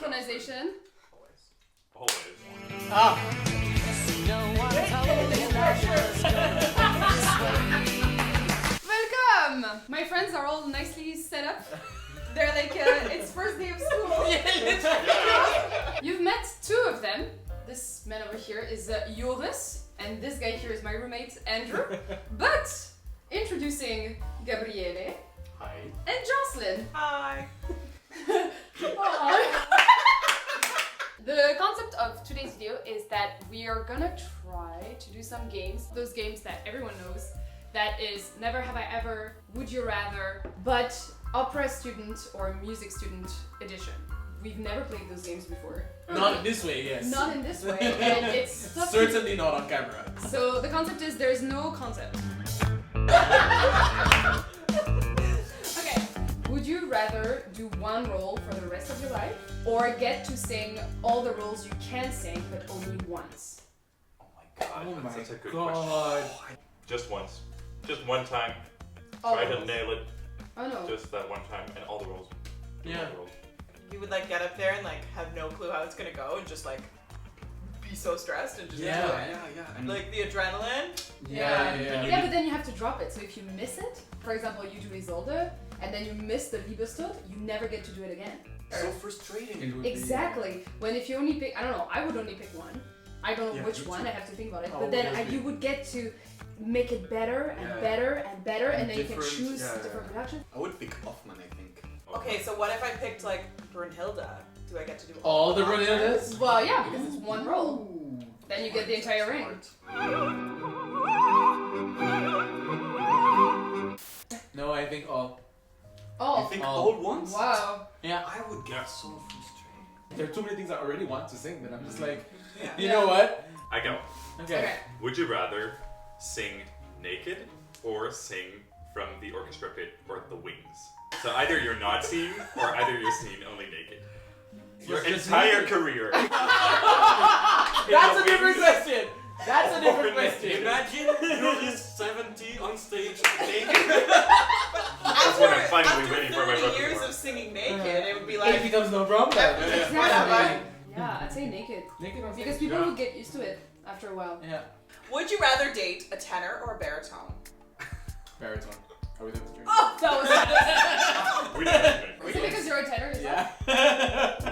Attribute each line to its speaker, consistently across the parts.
Speaker 1: synchronization.
Speaker 2: Always.
Speaker 3: Ah!
Speaker 1: Welcome! My friends are all nicely set up. They're like, it's first day of school. You've met two of them. This man over here is Joris, and this guy here is my roommate, Andrew. But introducing Gabriele.
Speaker 3: Hi.
Speaker 1: And Jocelyn.
Speaker 4: Hi.
Speaker 1: The concept of today's video is that we are gonna try to do some games. Those games that everyone knows. That is Never Have I Ever, Would You Rather, but opera student or music student edition. We've never played those games before.
Speaker 3: Not in this way, yes.
Speaker 1: Not in this way, and it's tough.
Speaker 3: Certainly not on camera.
Speaker 1: So the concept is there's no concept. Okay. Would you rather do one role for the rest of your life, or get to sing all the roles you can sing but only once?
Speaker 2: Oh my god.
Speaker 3: Oh
Speaker 2: that's
Speaker 3: my
Speaker 2: such a good
Speaker 3: god.
Speaker 2: question. Just once. Just one time.
Speaker 1: All
Speaker 2: Try
Speaker 1: the
Speaker 2: to
Speaker 1: roles.
Speaker 2: nail it.
Speaker 1: Oh no.
Speaker 2: Just that one time and all the roles.
Speaker 3: Yeah.
Speaker 2: All the roles.
Speaker 4: You would like get up there and like have no clue how it's gonna go and just like be so stressed and just do it.
Speaker 3: Yeah. And
Speaker 4: Like the adrenaline.
Speaker 3: yeah.
Speaker 1: Yeah, but then you have to drop it. So if you miss it, for example, you do Isolde, and then you miss the Liebestod, you never get to do it again.
Speaker 5: So frustrating.
Speaker 3: It would be-
Speaker 1: Exactly. When if you only pick, I don't know, I would only pick one. I don't know
Speaker 5: Yeah,
Speaker 1: which
Speaker 5: me
Speaker 1: one,
Speaker 5: too.
Speaker 1: I have to think about it.
Speaker 3: Oh,
Speaker 1: But then
Speaker 3: yes,
Speaker 1: you would get to make it better and
Speaker 5: Yeah.
Speaker 1: better and better, and then you can
Speaker 5: Different-
Speaker 1: choose
Speaker 5: yeah.
Speaker 1: different productions.
Speaker 5: I would pick Hoffman, I think.
Speaker 4: Okay, so what if I picked like Brunhilde? Do I get to do
Speaker 3: All the
Speaker 4: of them?
Speaker 3: Brunhildes?
Speaker 1: Well, yeah, because it's one roll. Then you get the entire ring.
Speaker 3: No, I think all.
Speaker 1: Oh,
Speaker 5: You think
Speaker 3: Oh.
Speaker 5: all once?
Speaker 1: wow.
Speaker 3: Yeah.
Speaker 5: I would get so frustrated.
Speaker 3: There are too many things I already want to sing that I'm just like,
Speaker 4: Yeah.
Speaker 3: you know what?
Speaker 2: I go.
Speaker 1: Okay.
Speaker 2: Would you rather sing naked or sing from the orchestra pit or the wings? So either you're not seen or either you're seen only naked. Your
Speaker 3: Just
Speaker 2: entire
Speaker 3: naked.
Speaker 2: career.
Speaker 3: That's a different question! That's a different question!
Speaker 5: Imagine you're 70 on stage naked.
Speaker 2: That's when I'm finally
Speaker 4: After
Speaker 2: ready for my
Speaker 4: 30
Speaker 2: rugby
Speaker 4: years
Speaker 2: war.
Speaker 4: of singing naked, it would be
Speaker 3: It
Speaker 4: like
Speaker 3: becomes no problem.
Speaker 4: whatever.
Speaker 1: Yeah, I'd say naked.
Speaker 3: Naked on
Speaker 1: Because
Speaker 3: stage,
Speaker 1: people
Speaker 3: yeah.
Speaker 1: will get used to it after a while.
Speaker 3: Yeah.
Speaker 4: Would you rather date a tenor or a baritone?
Speaker 3: Baritone. Are we there with
Speaker 1: Oh, that was
Speaker 2: We don't even.
Speaker 1: Is it because you're a tenor? Is
Speaker 3: Yeah.
Speaker 1: that? I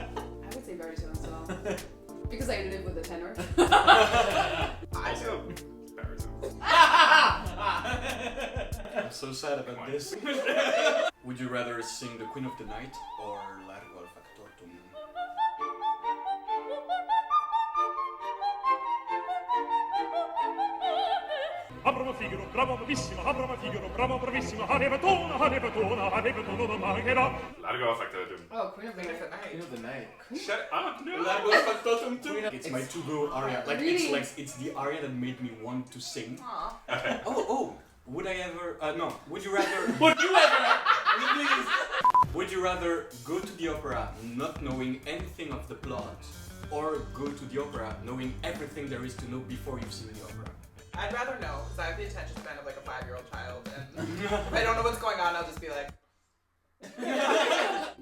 Speaker 1: would say baritone as well. Because I live with a tenor.
Speaker 2: Also, baritone.
Speaker 5: I'm so sad about this. Would you rather sing The Queen of the Night or Largo al Factotum?
Speaker 6: Abramo Figaro, bravo bravissimo, Abramo Figaro, bravo bravissimo, Hanevetona, Hanevetona, Hanevetona non mancherà.
Speaker 2: Largo factotum.
Speaker 1: Oh, Queen of the
Speaker 4: Queen of
Speaker 1: Night.
Speaker 4: the
Speaker 3: Queen
Speaker 4: Night.
Speaker 3: of the Night.
Speaker 2: Shut up, no.
Speaker 5: Largo al Factotum too? It's my to-go aria. Like
Speaker 1: Really?
Speaker 5: it's the aria that made me want to sing.
Speaker 4: Aw.
Speaker 5: Oh, would I ever, no, would you rather,
Speaker 3: Would you ever?
Speaker 5: please, would you rather go to the opera not knowing anything of the plot or go to the opera knowing everything there is to know before you've seen the opera?
Speaker 4: I'd rather know, because I have the attention span of like a 5-year-old child, and if I don't know what's going on, I'll just be like,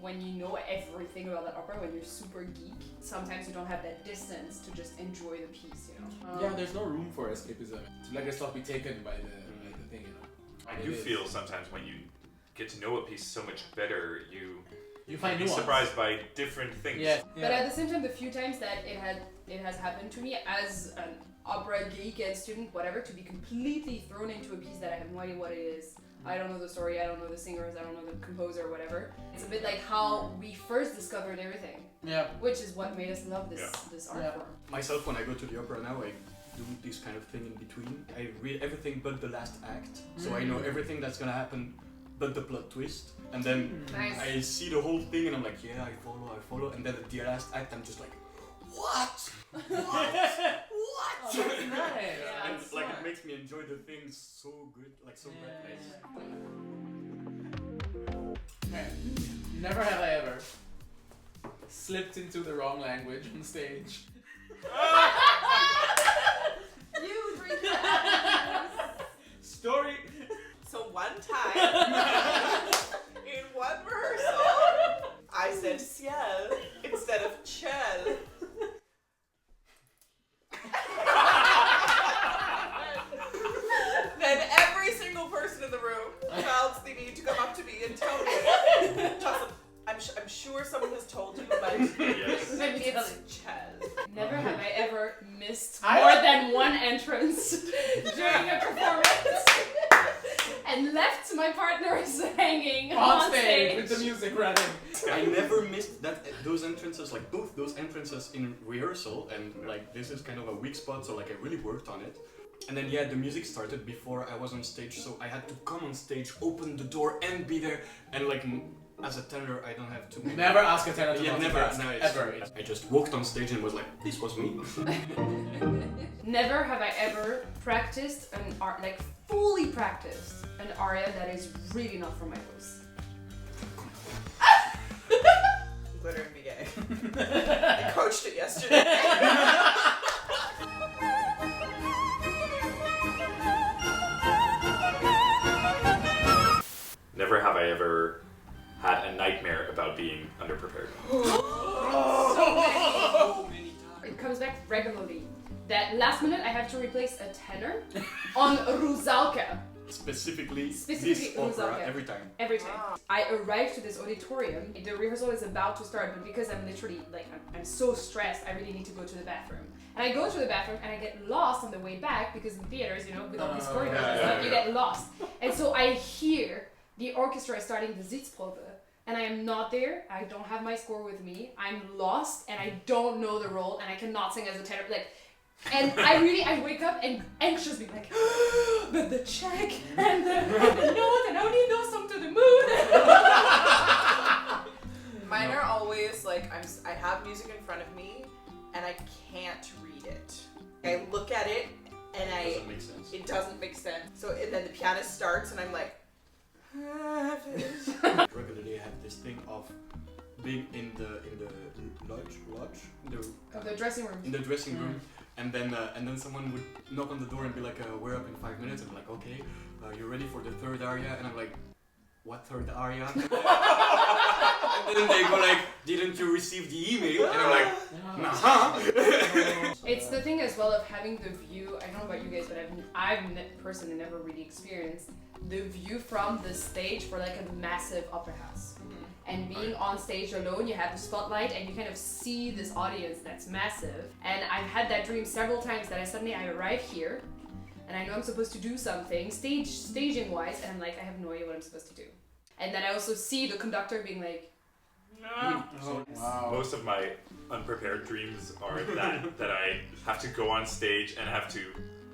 Speaker 1: When you know everything about that opera, when you're super geek, sometimes you don't have that distance to just enjoy the piece, you know?
Speaker 3: Yeah, there's no room for escapism. To let yourself be taken by the thing, you know.
Speaker 2: I
Speaker 3: It
Speaker 2: do
Speaker 3: is.
Speaker 2: feel sometimes when you get to know a piece so much better, you
Speaker 3: You find
Speaker 2: be
Speaker 3: nuance.
Speaker 2: surprised by different things.
Speaker 3: Yeah.
Speaker 1: But at the same time, the few times that it has happened to me as an opera geek and student, whatever, to be completely thrown into a piece that I have no idea what it is. I don't know the story, I don't know the singers, I don't know the composer, whatever. It's a bit like how we first discovered everything,
Speaker 3: Yeah.
Speaker 1: which is what made us love this
Speaker 2: Yeah.
Speaker 1: this art
Speaker 3: Yeah.
Speaker 1: form.
Speaker 5: Myself, when I go to the opera now, I do this kind of thing in between. I read everything but the last act, so I know everything that's gonna happen but the plot twist. And then
Speaker 1: Nice.
Speaker 5: I see the whole thing and I'm like, yeah, I follow. And then at the last act, I'm just like, what? What?
Speaker 3: Oh, that's nice.
Speaker 1: Yeah,
Speaker 5: And
Speaker 1: it's
Speaker 5: like
Speaker 1: smart.
Speaker 5: it makes me enjoy the thing so good, like so nice.
Speaker 3: Okay. Never have I ever slipped into the wrong language on stage.
Speaker 1: You drink that.
Speaker 3: Story.
Speaker 4: so one time, in one rehearsal, I said ciel instead of or someone has told you, but
Speaker 2: Yes.
Speaker 1: Let me tell
Speaker 4: it's
Speaker 1: you.
Speaker 4: Chaz.
Speaker 1: Never have I ever missed
Speaker 3: I-
Speaker 1: more than one entrance during a performance and left my partners hanging
Speaker 3: On stage with the music running.
Speaker 5: I never missed those entrances, like both those entrances in rehearsal, and like this is kind of a weak spot, so like I really worked on it. And then yeah, the music started before I was on stage, so I had to come on stage, open the door, and be there. And like as a tenor, I don't have to.
Speaker 3: Never ask a tenor to
Speaker 5: Yeah, never.
Speaker 3: multitask,
Speaker 5: No,
Speaker 3: ever.
Speaker 5: I just walked on stage and was like, this was me.
Speaker 1: Never have I ever practiced an art, like fully practiced an aria that is really not for my voice.
Speaker 4: Glitter and be gay. I coached it yesterday.
Speaker 2: Never have I ever had a nightmare about being underprepared.
Speaker 5: So many times.
Speaker 1: It comes back regularly. That last minute I have to replace a tenor on Rusalka
Speaker 5: Specifically this
Speaker 1: Rusalka.
Speaker 5: opera every time.
Speaker 1: every time. I arrive to this auditorium, the rehearsal is about to start, but because I'm literally like I'm so stressed, I really need to go to the bathroom. And I go to the bathroom and I get lost on the way back because in theaters, you know, with all these corridors and stuff, you get lost. And so I hear the orchestra is starting the Sitzprobe. And I am not there, I don't have my score with me, I'm lost and I don't know the role and I cannot sing as a tenor. Like, and I wake up and anxiously like, but the check and the note and I only know some to the mood.
Speaker 4: Mine are always like I have music in front of me and I can't read it. I look at it and
Speaker 5: Doesn't make sense.
Speaker 4: it doesn't make sense. So and then the piano starts and I'm like,
Speaker 5: Regularly I have this thing of being in the lodge,
Speaker 1: Of the dressing room.
Speaker 5: in the dressing room, and then someone would knock on the door and be like, we're up in 5 minutes. And I'm like, okay, you're ready for the third aria? And I'm like, what third aria? And then they go like, didn't you receive the email? And I'm like, nah.
Speaker 1: It's the thing as well of having the view. I don't know about you guys, but I've personally never really experienced the view from the stage for like a massive opera house. And being on stage alone, you have the spotlight and you kind of see this audience that's massive. And I've had that dream several times that I arrive here and I know I'm supposed to do something staging wise, and I'm like, I have no idea what I'm supposed to do. And then I also see the conductor being like, no.
Speaker 3: Oh, wow.
Speaker 2: Most of my unprepared dreams are that I have to go on stage and have to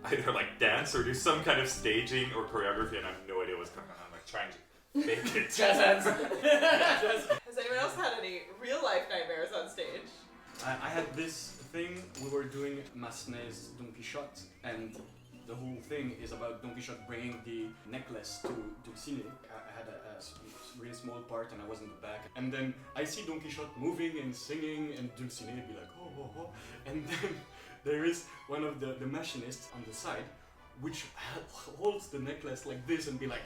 Speaker 2: either like dance or do some kind of staging or choreography, and I have no idea what's going on. I'm like trying to make it.
Speaker 3: Jazz hands.
Speaker 4: has anyone else had any real life nightmares on stage?
Speaker 5: I had this thing, we were doing Massenet's Don Quixote, and the whole thing is about Don Quixote bringing the necklace to Dulcinea. I had a really small part and I was in the back. And then I see Don Quixote moving and singing and Dulcinea be like, oh, oh, oh. And then there is one of the machinists on the side which holds the necklace like this and be like,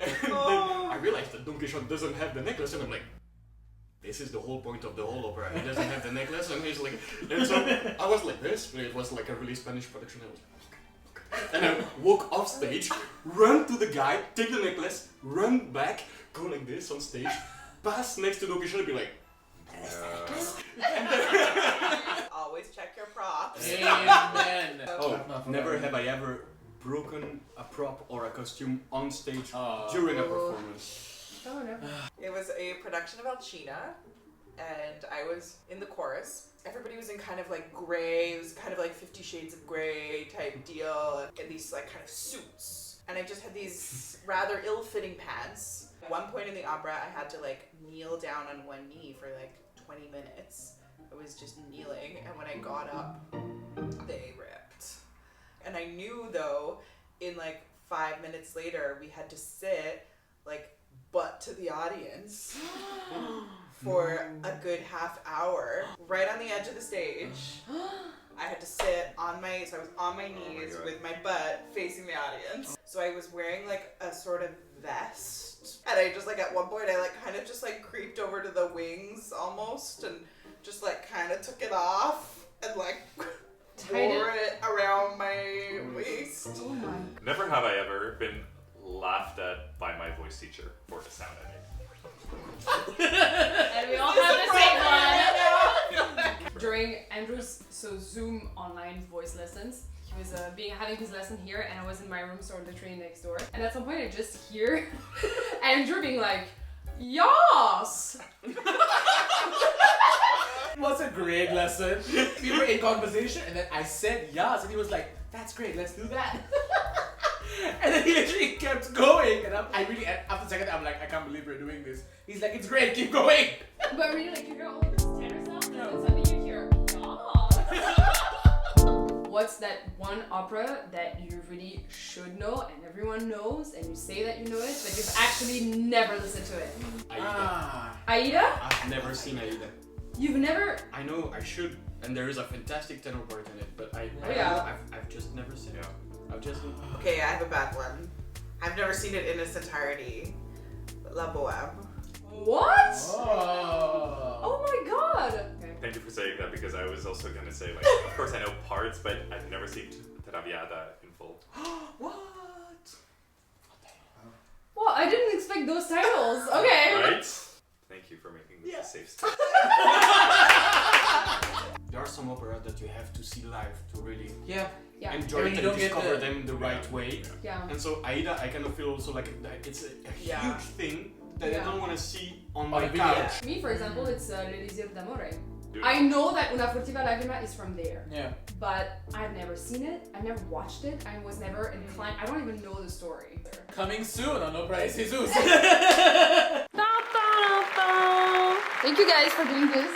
Speaker 5: and then I realized that Don Quixote doesn't have the necklace and I'm like, this is the whole point of the whole opera. He doesn't have the necklace, and he's like, and so I was like this. It was like a really Spanish production. I was like, okay. And I walk off stage, run to the guy, take the necklace, run back, go like this on stage, pass next to Don Quixote, and be like,
Speaker 4: Always check your props.
Speaker 3: Amen.
Speaker 5: oh, never have I ever broken a prop or a costume on stage during a performance.
Speaker 1: oh no.
Speaker 4: It was a production of Alcina, and I was in the chorus. Everybody was in kind of like gray, it was kind of like 50 Shades of Grey type deal, and these like kind of suits. And I just had these rather ill-fitting pants. At one point in the opera, I had to like kneel down on one knee for like 20 minutes. I was just kneeling, and when I got up, they ripped. And I knew though, in like 5 minutes later, we had to sit like butt to the audience for a good half hour, right on the edge of the stage. I had to sit on so I was on my knees with my butt facing the audience. So I was wearing like a sort of vest, and I just like at one point I like kind of just like creeped over to the wings almost, and just like kind of took it off and like wore it around my waist.
Speaker 1: Oh my.
Speaker 2: Never have I ever been laughed at by my voice teacher for the sound I made.
Speaker 1: so Zoom online voice lessons. He was having his lesson here, and I was in my room, so literally next door. And at some point, I just hear Andrew being like, "Yas!"
Speaker 3: It was a great lesson. We were in conversation, and then I said yes, and he was like, "That's great, let's do that." And then he literally kept going, and I really, after a second, I'm like, I can't believe we're doing this. He's like, "It's great, keep going."
Speaker 1: But really, like, you hear all this tenor sound, and then suddenly you hear, "Yas!" What's that one opera that you really should know, and everyone knows, and you say that you know it, but you've actually never listened to it?
Speaker 5: Aida.
Speaker 1: Aida?
Speaker 5: I've never seen Aida.
Speaker 1: You've never...
Speaker 5: I know I should, and there is a fantastic tenor part in it, but I
Speaker 1: Oh, yeah.
Speaker 5: know, I've just never seen it. I've just
Speaker 4: Okay, I have a bad one. I've never seen it in its entirety. La Boheme.
Speaker 1: What?
Speaker 3: Oh.
Speaker 1: Oh my god! Okay.
Speaker 2: Thank you for saying that because I was also gonna say like, of course I know parts, but I've never seen Traviata in full.
Speaker 3: What?
Speaker 1: Well, I didn't expect those titles. Okay.
Speaker 2: Right? Thank you for making this a safe space.
Speaker 5: There are some opera that you have to see live to really
Speaker 3: Yeah.
Speaker 1: Yeah.
Speaker 5: enjoy
Speaker 3: I mean,
Speaker 5: it
Speaker 3: you
Speaker 5: and
Speaker 3: don't get
Speaker 5: discover
Speaker 3: the-
Speaker 5: them the right way.
Speaker 1: Yeah.
Speaker 5: And so Aida, I kind of feel also like it's a
Speaker 4: Yeah.
Speaker 5: huge thing that
Speaker 1: Yeah.
Speaker 5: I don't want to see on
Speaker 3: On
Speaker 5: my
Speaker 3: a video.
Speaker 5: couch.
Speaker 1: Me, for example, it's L'Elisir d'Amore.
Speaker 2: Dude.
Speaker 1: I know that Una furtiva lagrima is from there,
Speaker 3: Yeah.
Speaker 1: but I've never seen it. I've never watched it. I was never inclined. I don't even know the story.
Speaker 3: Coming soon on Opera es Jesus.
Speaker 1: Thank you guys for doing this.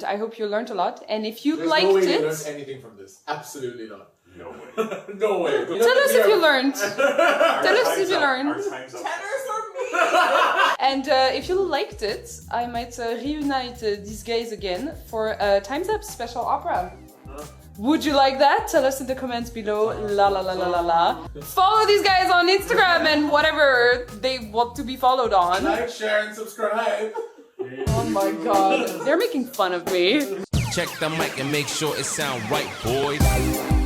Speaker 1: I hope you learned a lot, and if you
Speaker 7: There's
Speaker 1: liked
Speaker 7: no way you
Speaker 1: it,
Speaker 7: learned anything from this. Absolutely not.
Speaker 2: No way.
Speaker 7: No way.
Speaker 1: tell us if you learned. Tell us if you learned.
Speaker 2: Our time's up.
Speaker 4: Tenors for me!
Speaker 1: And if you liked it, I might reunite these guys again for a Time's Up special opera. Would you like that? Tell us in the comments below. La la la la la la. Follow these guys on Instagram and whatever they want to be followed on.
Speaker 7: Like, share, and subscribe.
Speaker 1: Oh my god. They're making fun of me.
Speaker 8: Check the mic and make sure it sound right, boys.